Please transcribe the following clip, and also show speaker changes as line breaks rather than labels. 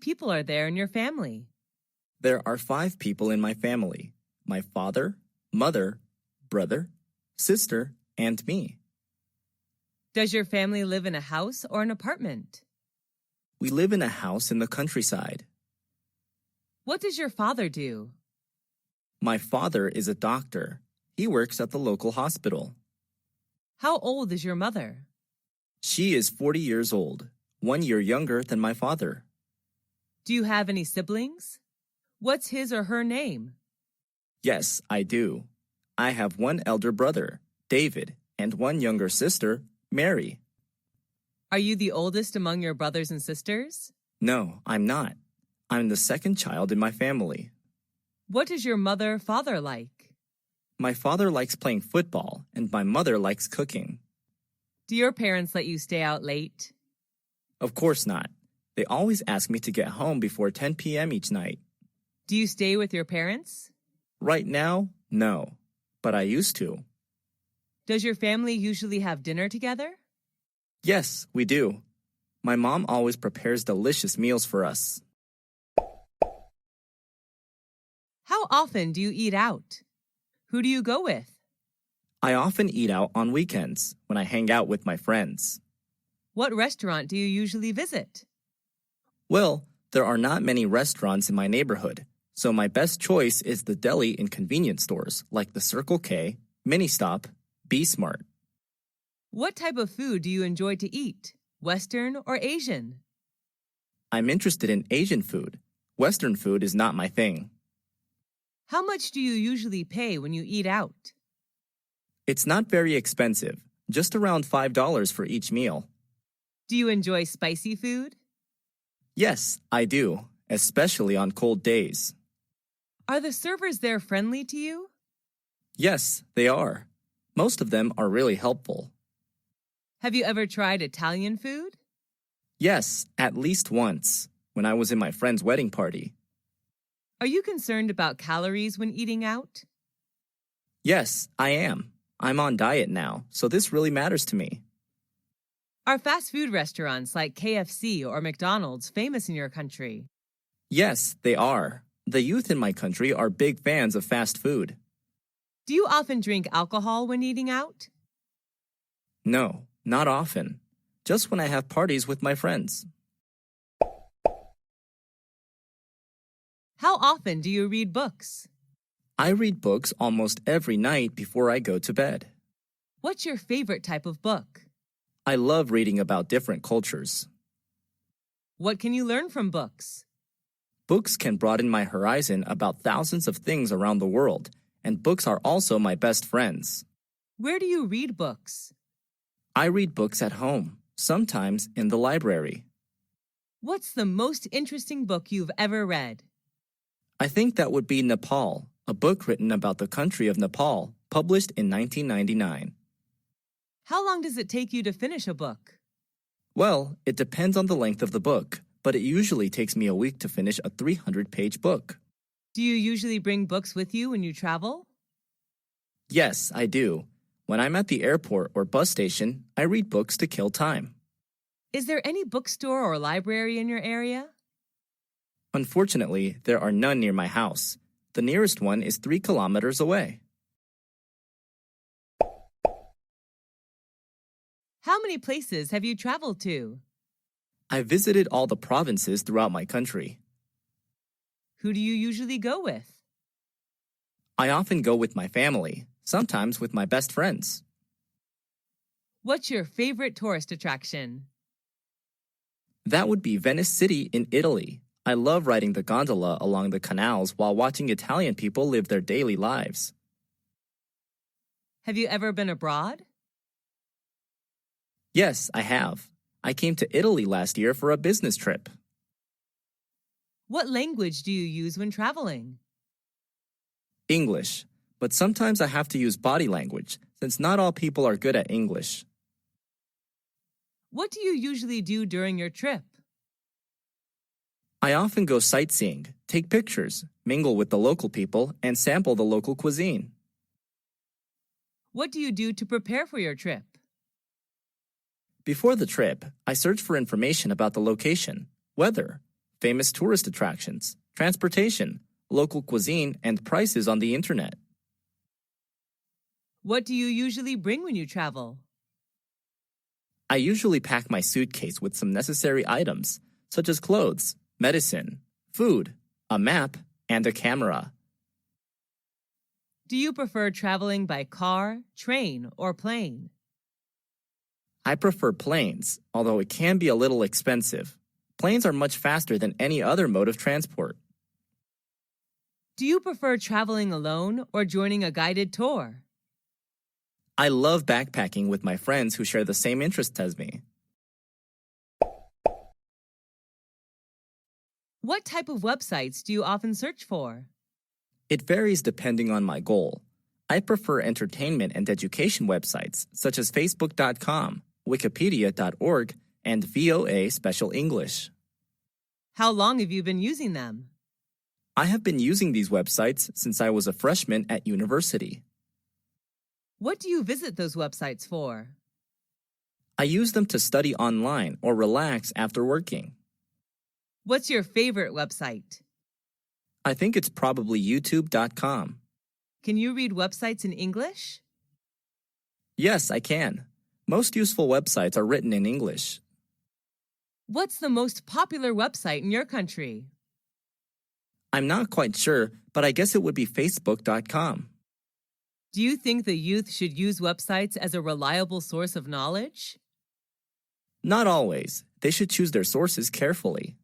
people are there in your family?
There are 5 people in my family: my father, mother, brother, sister, and me.
Does your family live in a house or an apartment?
We live in a house in the countryside.
What does your father do?
My father is a doctor. He works at the local hospital.
How old is your mother?
She is 40 years old, 1 year younger than my father.
Do you have any siblings? What's his or her name?
Yes, I do. I have 1 elder brother, David, and 1 younger sister, Mary.
Are you the oldest among your brothers and sisters?
No, I'm not. I'm the second child in my family.
What is your mother-father like?
My father likes playing football, and my mother likes cooking.
Do your parents let you stay out late?
Of course not. They always ask me to get home before 10 p.m. each night.
Do you stay with your parents?
Right now, no, but I used to.
Does your family usually have dinner together?
Yes, we do. My mom always prepares delicious meals for us.
How often do you eat out? Who do you go with?
I often eat out on weekends when I hang out with my friends.
What restaurant do you usually visit?
Well, there are not many restaurants in my neighborhood, so my best choice is the deli in convenience stores like the Circle K, Mini Stop, Be Smart.
What type of food do you enjoy to eat? Western or Asian?
I'm interested in Asian food. Western food is not my thing.
How much do you usually pay when you eat out?
It's not very expensive, just around $5 for each meal.
Do you enjoy spicy food?
Yes, I do, especially on cold days.
Are the servers there friendly to you?
Yes, they are. Most of them are really helpful.
Have you ever tried Italian food?
Yes, at least once, when I was in my friend's wedding party.
Are you concerned about calories when eating out?
Yes, I am. I'm on diet now, so this really matters to me.
Are fast food restaurants like KFC or McDonald's famous in your country?
Yes, they are. The youth in my country are big fans of fast food.
Do you often drink alcohol when eating out?
No, not often. Just when I have parties with my friends.
How often do you read books?
I read books almost every night before I go to bed.
What's your favorite type of book?
I love reading about different cultures.
What can you learn from books?
Books can broaden my horizon about thousands of things around the world, and books are also my best friends.
Where do you read books?
I read books at home, sometimes in the library.
What's the most interesting book you've ever read?
I think that would be Nepal, a book written about the country of Nepal, published in 1999.
How long does it take you to finish a book?
Well, it depends on the length of the book, but it usually takes me a week to finish a 300-page book.
Do you usually bring books with you when you travel?
Yes, I do. When I'm at the airport or bus station, I read books to kill time.
Is there any bookstore or library in your area?
Unfortunately, there are none near my house. The nearest one is 3 kilometers away.
How many places have you traveled to?
I visited all the provinces throughout my country.
Who do you usually go with?
I often go with my family, sometimes with my best friends.
What's your favorite tourist attraction?
That would be Venice City in Italy. I love riding the gondola along the canals while watching Italian people live their daily lives.
Have you ever been abroad?
Yes, I have. I came to Italy last year for a business trip.
What language do you use when traveling?
English, but sometimes I have to use body language since not all people are good at English.
What do you usually do during your trip?
I often go sightseeing, take pictures, mingle with the local people, and sample the local cuisine.
What do you do to prepare for your trip?
Before the trip, I search for information about the location, weather, famous tourist attractions, transportation, local cuisine, and prices on the internet.
What do you usually bring when you travel?
I usually pack my suitcase with some necessary items, such as clothes, medicine, food, a map, and a camera.
Do you prefer traveling by car, train, or plane?
I prefer planes, although it can be a little expensive. Planes are much faster than any other mode of transport.
Do you prefer traveling alone or joining a guided tour?
I love backpacking with my friends who share the same interests as me.
What type of websites do you often search for?
It varies depending on my goal. I prefer entertainment and education websites such as Facebook.com, Wikipedia.org, and VOA Special English.
How long have you been using them?
I have been using these websites since I was a freshman at university.
What do you visit those websites for?
I use them to study online or relax after working.
What's your favorite website?
I think it's probably YouTube.com.
Can you read websites in English?
Yes, I can. Most useful websites are written in English.
What's the most popular website in your country?
I'm not quite sure, but I guess it would be Facebook.com.
Do you think the youth should use websites as a reliable source of knowledge?
Not always. They should choose their sources carefully.